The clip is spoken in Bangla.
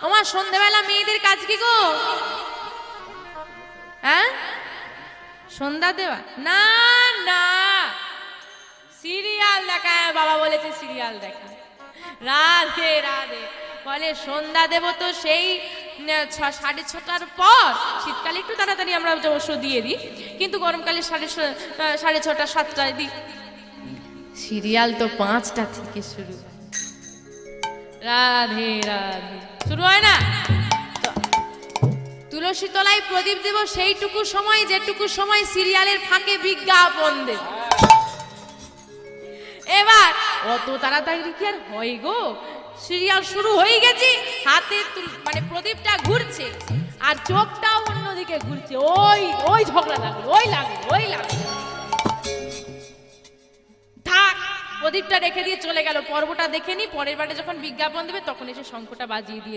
আমার সন্ধ্যাবেলা মেয়েদের কাজ কি গো? হ্যাঁ, সন্ধ্যা দেওয়া না না, সিরিয়াল দেখা। বাবা বলেছে সিরিয়াল দেখা। রাধে রাধে। বলে সন্ধ্যা দেব তো সেই 6:30টার পর। শীতকালে একটু তাড়াতাড়ি আমরা অবশ্য দিয়ে দিই, কিন্তু গরমকালে 6:30, 7টায় দিই। সিরিয়াল তো 5টা থেকে শুরু। রাধে রাধে। শুরু হয় না? তুলসী তলায় প্রদীপ দেব সেইটুকু সময় যেটুকু সময় সিরিয়ালের ফাঁকে বিজ্ঞাপন দেব। এবার অত তাড়াতাড়ি কি আর হয় গো? সিরিয়াল শুরু হয়ে গেছে, হাতে মানে প্রদীপটা ঘুরছে আর চোখটাও অন্যদিকে ঘুরছে। ওই ওই ঝগড়া লাগলো, ওই লাগলো, ওই লাগলো। থাক, প্রদীপটা রেখে দিয়ে চলে গেল। পর্বটা দেখে নি, পরের বারে যখন বিজ্ঞাপন দেবে তখন এসে শঙ্খটা বাজিয়ে দিয়ে